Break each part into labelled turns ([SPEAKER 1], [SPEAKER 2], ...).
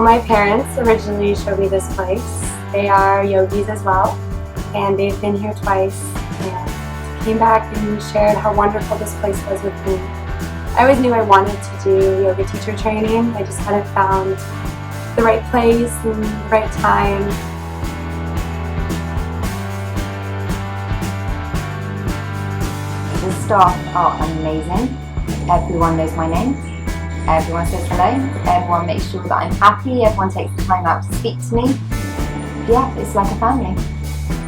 [SPEAKER 1] my parents originally showed me this place. They are yogis as well, and they've been here twice and came back and shared how wonderful this place was with me. I always knew I wanted to do yoga teacher training. I just hadn't found the right place and the right time.
[SPEAKER 2] The staff are amazing. Everyone knows my name. Everyone says hello. Everyone makes sure that I'm happy. Everyone takes the time out to speak to me. Yeah, it's like a family.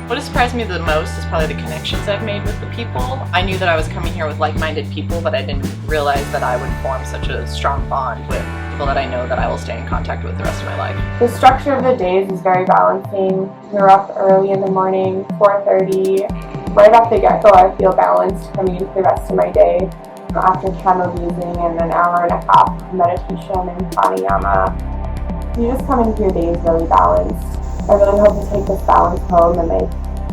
[SPEAKER 3] What has surprised me the most is probably the connections I've made with the people. I knew that I was coming here with like-minded people, but I didn't realize that I would form such a strong bond with people that I know that I will stay in contact with the rest of my life.
[SPEAKER 1] The structure of the days is very balancing. We're up early in the morning, 4:30. Right off the get-go, I feel balanced coming into the rest of my day. After camel using and an hour and a half of meditation and pranayama, you just come into your days really balanced. I really hope to take this balance home and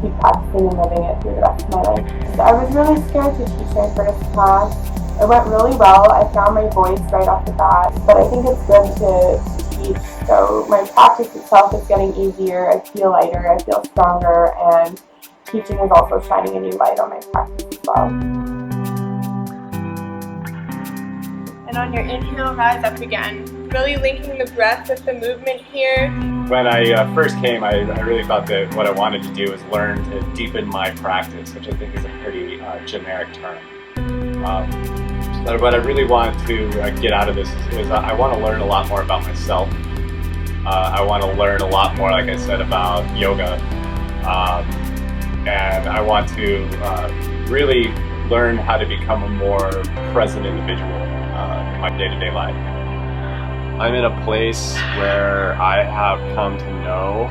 [SPEAKER 1] keep practicing and living it through the rest of my life. I was really scared to teach my first class. It went really well. I found my voice right off the bat, but I think it's good to teach. So my practice itself is getting easier. I feel lighter, I feel stronger, and teaching is also shining a new light on my practice as well.
[SPEAKER 4] And on your inhale, rise up again. Really linking the breath with the movement here.
[SPEAKER 5] When I first came, I really thought that what I wanted to do was learn to deepen my practice, which I think is a pretty generic term. But what I really want to get out of this is I want to learn a lot more about myself. I want to learn a lot more, like I said, about yoga. And I want to really learn how to become a more present individual in my day-to-day life. I'm in a place where I have come to know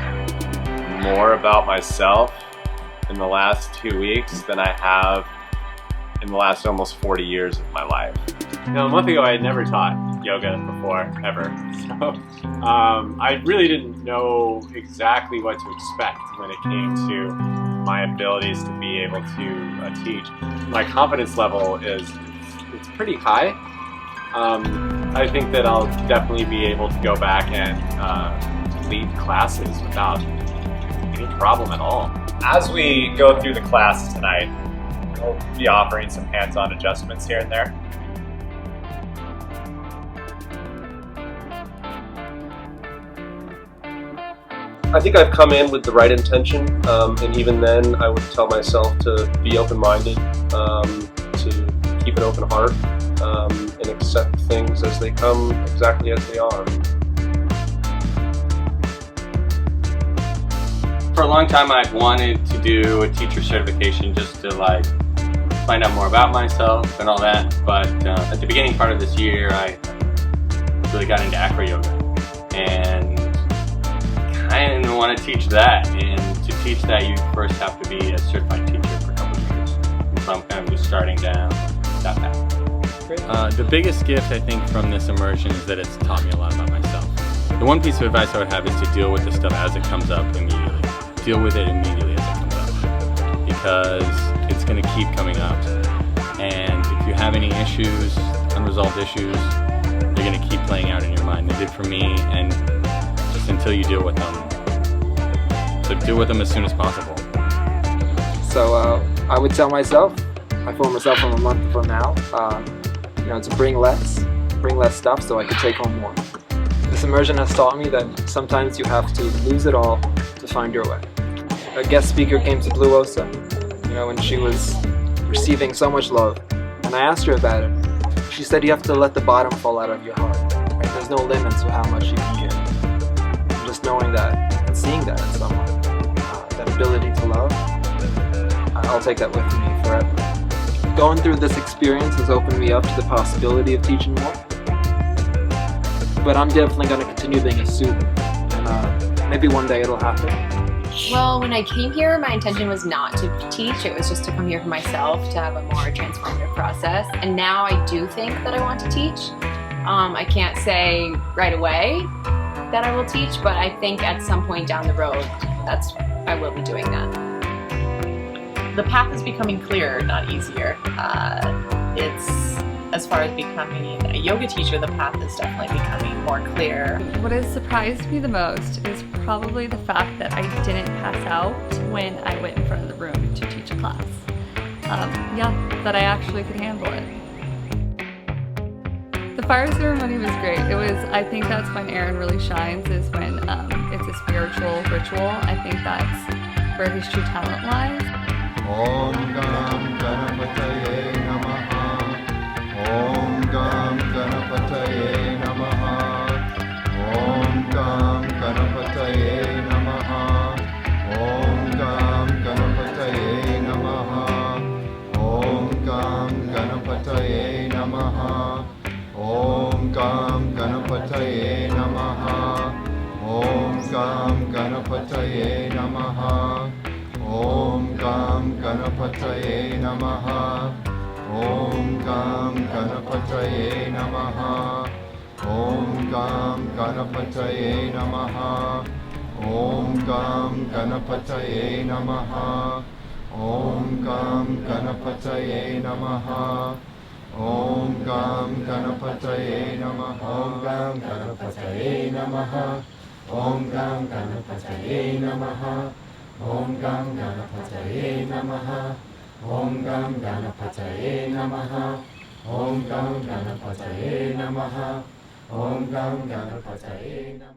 [SPEAKER 5] more about myself in the last 2 weeks than I have in the last almost 40 years of my life. Now, a month ago, I had never taught yoga before, ever. So I really didn't know exactly what to expect when it came to my abilities to be able to teach. My confidence level it's pretty high. I think that I'll definitely be able to go back and lead classes without any problem at all. As we go through the class tonight, we'll be offering some hands-on adjustments here and there.
[SPEAKER 6] I think I've come in with the right intention, and even then I would tell myself to be open-minded, to keep an open heart, and accept things as they come exactly as they are.
[SPEAKER 7] For a long time I've wanted to do a teacher certification just to find out more about myself and all that, but at the beginning part of this year I really got into acro yoga and kind of want to teach that, and to teach that you first have to be a certified teacher for a couple of years, and so I'm kind of just starting down that path.
[SPEAKER 8] The biggest gift I think from this immersion is that it's taught me a lot about myself. The one piece of advice I would have is to deal with the stuff as it comes up immediately. Deal with it immediately as it comes up, because it's going to keep coming up. And if you have any issues, unresolved issues, they're going to keep playing out in your mind. They did for me, and just until you deal with them. So deal with them as soon as possible.
[SPEAKER 9] So I would tell myself, my former self from a month from now, to bring less stuff so I could take home more. This immersion has taught me that sometimes you have to lose it all to find your way. A guest speaker came to Blue Osa, when she was receiving so much love, and I asked her about it. She said you have to let the bottom fall out of your heart. Right? There's no limit to how much you can give. And just knowing that and seeing that in someone, that ability to love, I'll take that with me forever. Going through this experience has opened me up to the possibility of teaching more. But I'm definitely going to continue being a student, and maybe one day it'll happen.
[SPEAKER 10] Well, when I came here, my intention was not to teach. It was just to come here for myself, to have a more transformative process. And now I do think that I want to teach. I can't say right away that I will teach, but I think at some point down the road, I will be doing that.
[SPEAKER 3] The path is becoming clearer, not easier. It's As far as becoming a yoga teacher, the path is definitely becoming more clear.
[SPEAKER 11] What has surprised me the most is probably the fact that I didn't pass out when I went in front of the room to teach a class. That I actually could handle it. The fire ceremony was great. I think that's when Aaron really shines, is when it's a spiritual ritual. I think that's where his true talent lies.
[SPEAKER 12] Om Gam Ganapataye Namaha. Om Gam Ganapataye Namaha. Om Gam Ganapataye Namaha. Om Gam Ganapataye Namaha. Om Gam Ganapataye Namaha. Om Gam Ganapataye Namaha. Om Gam Ganapataye Namaha. Om Gam Ganapataye Namaha. Om Gam Ganapataye Namaha. Om Gam Ganapataye Namaha. Om Gam Ganapataye Namaha. Om Gam Ganapataye Namaha. Om Gam Ganapataye Namaha. Om Gam Ganapataye Namaha. Om Gam Ganapataye Namaha. Om Gam Ganapataye Namaha. Om Gam Ganapataye Namaha. Om Gam Ganapataye Namaha. Om Gam Ganapataye Namaha.